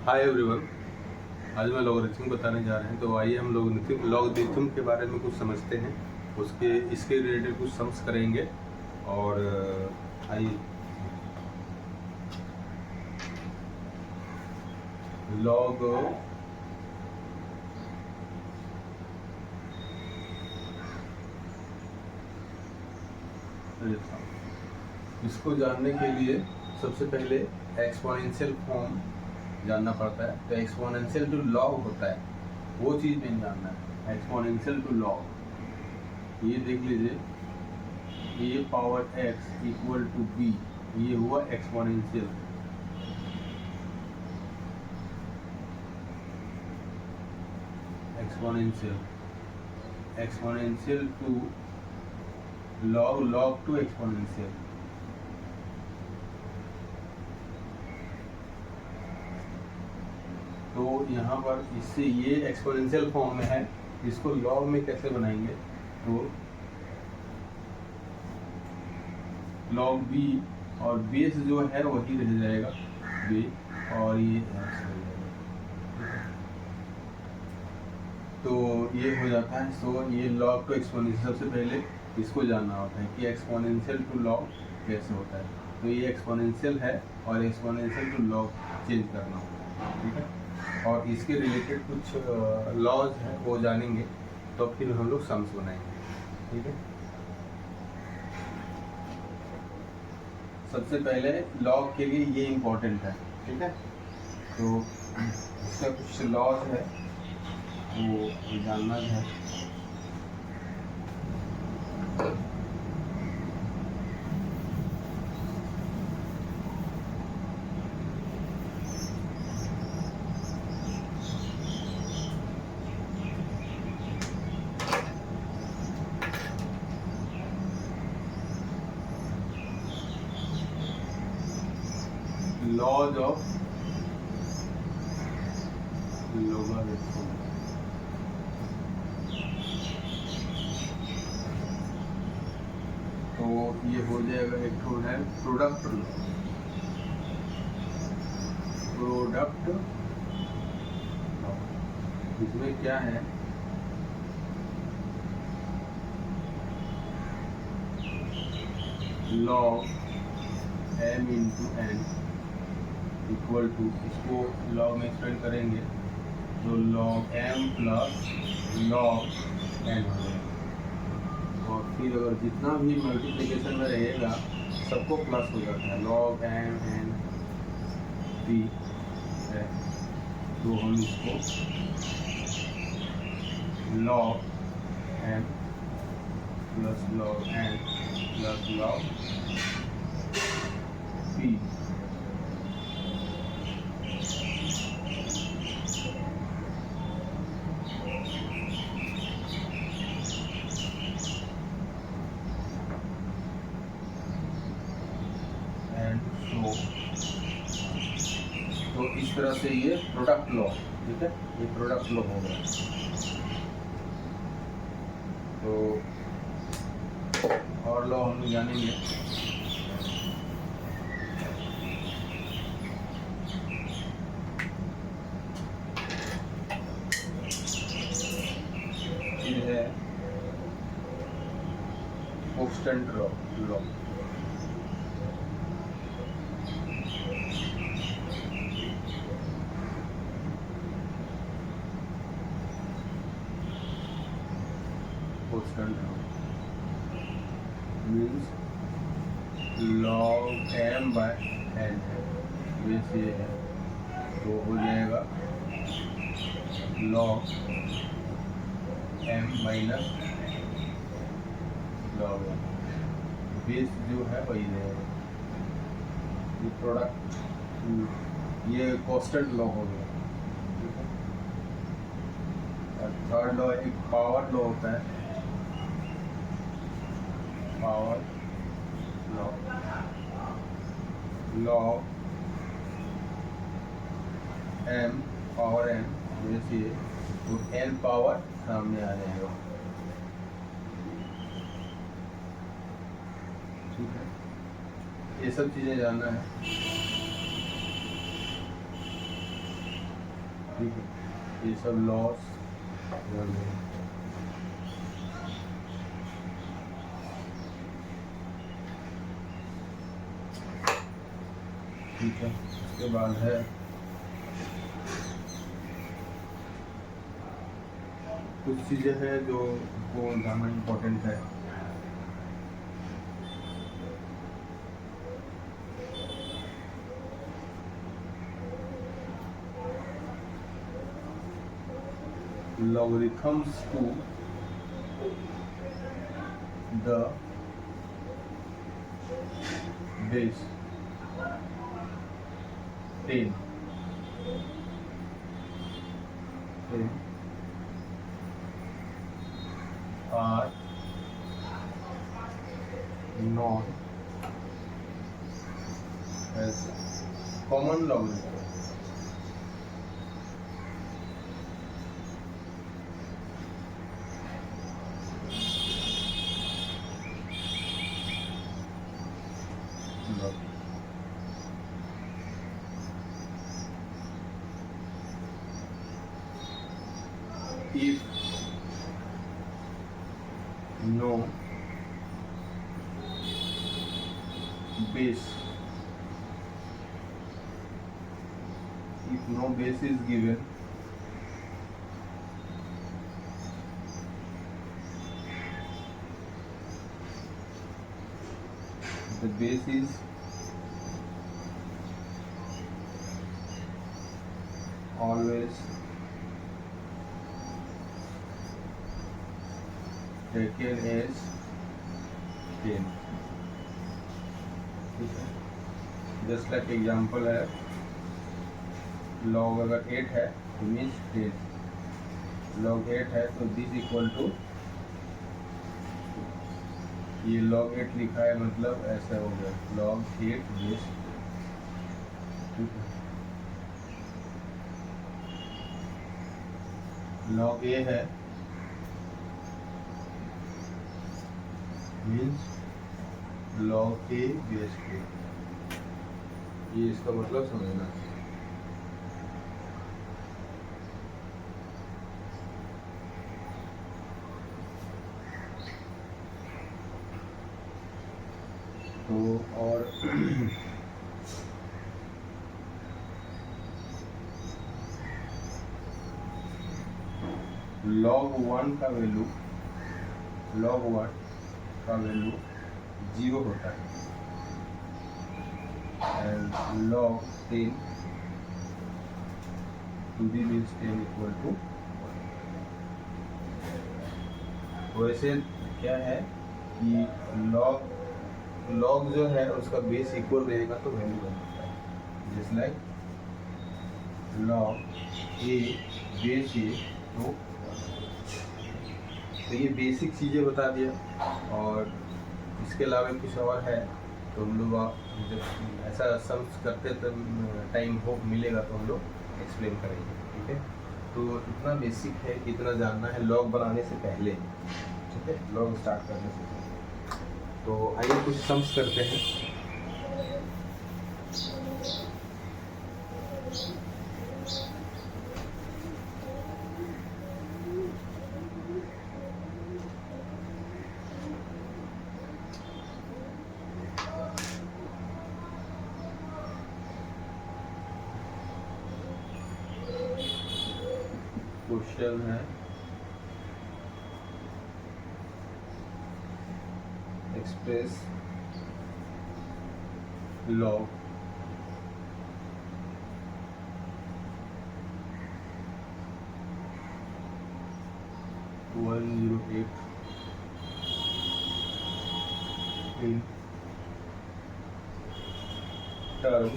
Hi everyone. आज मैं logarithm बताने जा रहे हैं, तो आइए हम लॉगरिथम के बारे में कुछ समझते हैं। इसके रिलेटेड कुछ सम्स करेंगे और आइए लॉग इसको जानने के लिए सबसे पहले एक्सपोनेंशियल फॉर्म जानना पड़ता है। तो एक्सपोनेंशियल जो लॉग होता है वो चीज़ नहीं जानना है। एक्सपोनेंशियल टू लॉग ये देख लीजिए, a power x equal to b, ये हुआ exponential. Exponential to log, log to exponential. तो यहाँ पर इससे ये एक्सपोनेंशियल फॉर्म में है, इसको लॉग में कैसे बनाएंगे? तो लॉग बी और बेस जो है वही रह जाएगा बी, और ये तो ये हो जाता है। सो ये लॉग टू एक्सपोनेंशियल, सबसे पहले इसको जानना होता है कि एक्सपोनेंशियल टू लॉग कैसे होता है। तो ये एक्सपोनेंशियल है और एक्सपोनेंशियल टू लॉग चेंज करना होता है, ठीक है। और इसके रिलेटेड कुछ लॉज हैं वो जानेंगे, तो फिर हम लोग सम्स बनाएंगे, ठीक है। सबसे पहले लॉग के लिए ये इम्पोर्टेंट है, ठीक है। तो इसका कुछ लॉज है वो जानना है। Laws of logarithm. तो ये हो जाएगा, एक तो है प्रोडक्ट लॉ। इसमें क्या है? Log m into n equal to, इसको लॉग में एक्सपेंड करेंगे तो log m plus log n हो जाएगा। और फिर अगर जितना भी मल्टीप्लिकेशन में रहेगा सबको प्लस हो जाता है, लॉग m n p है। तो हम इसको log m plus log n plus log p तो इस तरह से ये प्रोडक्ट लॉ, ठीक है, ये प्रोडक्ट लॉ हो गया। तो और लॉ हम जानेंगे। ये है constant law. Means log m by n है, बेस ये है। तो हो जाएगा log m minus log n, base जो है वही रहेगा। ये प्रोडक्ट, ये कांस्टेंट लॉ हो गया, ठीक है। और थर्ड लॉ एक पावर लॉ होता है, power law. Log m power n, जैसे तो n पावर सामने आ जाएगा, ठीक है। ये सब चीज़ें जानना है। ठीक है, ये सब लॉस ठीक है। उसके बाद है कुछ चीज़ें हैं जो को जानना इम्पोर्टेंट है। logarithms to the base 10 are known as common logarithm. If no base, if no base is given, the base is always taken as 10. ठीक है, जस्ट लाइक एग्जाम्पल है, log अगर 8 है तो मीन्स 10, log 8 है तो दिस इक्वल टू, ये log 8 लिखा है मतलब ऐसा हो गया log 8 बेस। ठीक है, log a है मीन्स log a बेस के, ये इसका मतलब समझना है। तो और log 1 का वैल्यू, log 1 का वैल्यू 0 होता है and log 10 to the means 10 equal to. वैसे क्या है कि log जो है उसका बेस इक्वल रहेगा तो वैल्यू बनता है, just like log a base a तो ये बेसिक चीज़ें बता दिया। और इसके अलावा कुछ और है तो हम लोग जब ऐसा सम्स करते तब टाइम हो मिलेगा तो हम लोग एक्सप्लेन करेंगे। ठीक है, तो इतना बेसिक है कि इतना जानना है लॉग बनाने से पहले। ठीक है, लॉग स्टार्ट करने से पहले। तो आइए कुछ सम्स करते हैं। क्वेश्चन है express log one 108 in term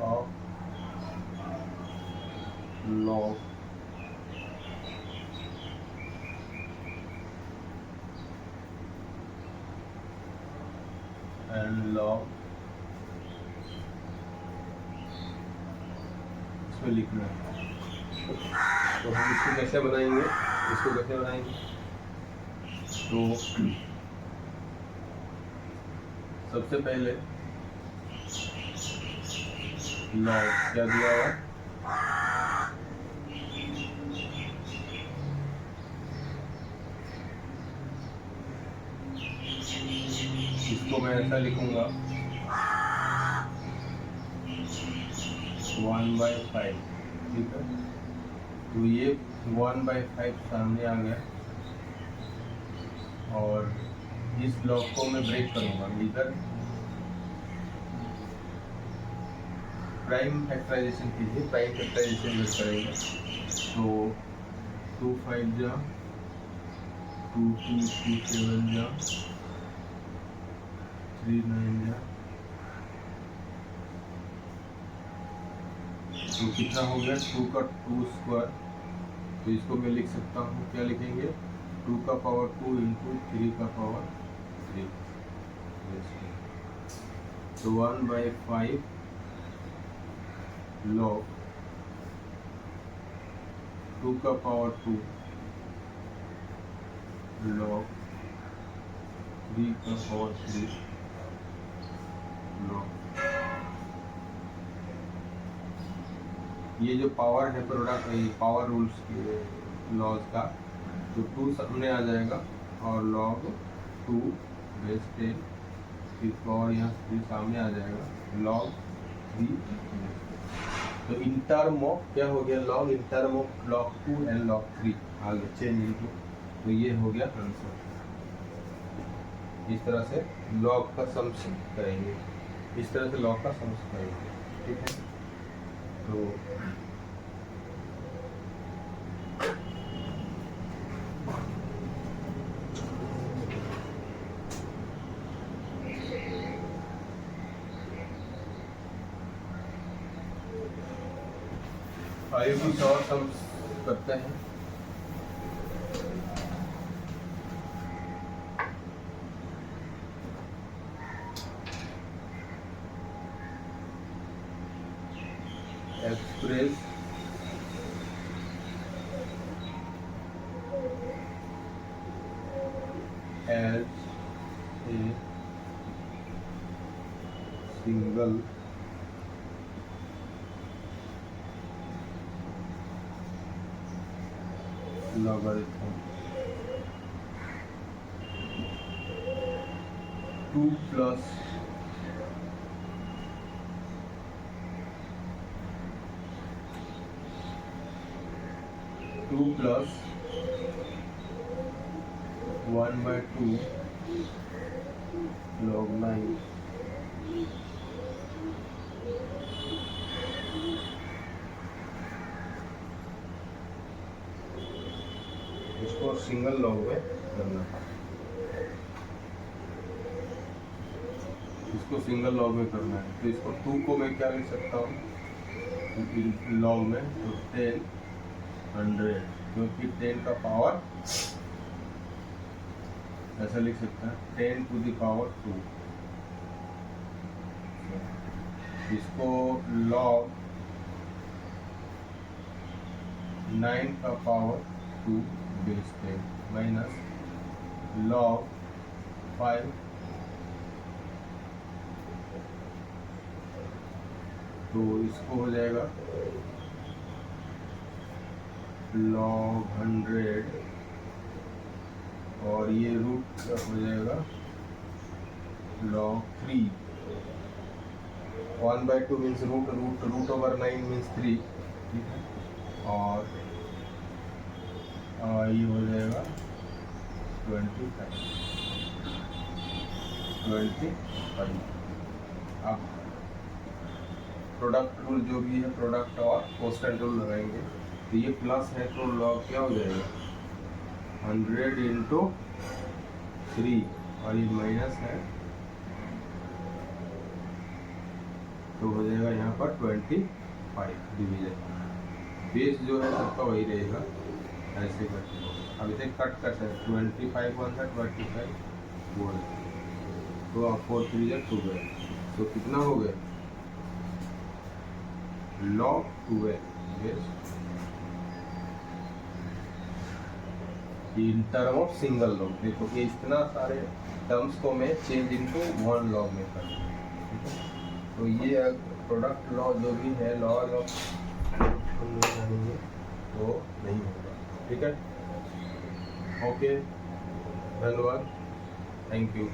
of log and log, इसमें लिखना है। तो हम इसको कैसे बनाएंगे, तो सबसे पहले log क्या दिया हुआ, इसको मैं ऐसा लिखूंगा 1/5, ठीक है। तो ये 1/5 सामने आ गया और इस लॉग को मैं ब्रेक करूंगा। इधर प्राइम फैक्टराइजेशन कीजिए, प्राइम फैक्टराइजेशन जब करेंगे तो 2 5 जा 2 2 2 7 जा 3 9 जा, तो कितना हो गया 2 का 2 स्क्वायर। तो इसको मैं लिख सकता हूँ, क्या लिखेंगे 2 का पावर 2 इंटू 3 का पावर 3। तो 1/5 log 2 का पावर 2 log 3 का पावर 3 log। ये जो पावर है प्रोडक्ट, ये पावर रूल्स के लॉज का, तो 2 सामने आ जाएगा और log 2 बेस 10 फिर पावर यहाँ 3 सामने आ जाएगा log 3। तो इन टर्म ऑफ क्या हो गया, log in term of log 2 and log 3 आगे चेंज इनटू, तो ये हो गया आंसर। इस तरह से लॉग का सम्स करेंगे, इस तरह से लॉग का सम्स करेंगे, ठीक है। तो आइए कुछ और सम्स करते हैं। Express as a single logarithm 2 plus 1/2 log 9 इसको सिंगल लॉग में करना है, इसको सिंगल लॉग में करना है। तो इसको 2 को मैं क्या लिख सकता हूँ लॉग में, तो 10 100, क्योंकि 10 का पावर ऐसा लिख सकता है 10 to the power 2। इसको log 9 का पावर 2 बेस 10 माइनस log 5 तो इसको हो जाएगा log 100 और ये रूट हो जाएगा log 3। 1/2 means root over 9 means 3, ठीक है। और ये हो जाएगा 25। अब प्रोडक्ट रूल जो भी है, प्रोडक्ट और कोस्टेंट रूल लगाएंगे। तो ये प्लस है तो लॉग क्या हो जाएगा 100 इंटू 3 और ये माइनस है तो हो जाएगा यहाँ पर 25 डिवीजन। बेस जो है सबका वही रहेगा, ऐसे करके अब इसे कट कर सकते 25 1 है 25 बोल तो आप 4 3 2 गए, तो कितना हो गया log 12 base in term of single log. देखो ये इतना सारे टर्म्स को मैं चेंज इनटू वन लॉग में कर, ठीक है। तो ये प्रोडक्ट लॉ जो भी है लॉ ऑफ ठीक है, ओके, धन्यवाद, थैंक यू।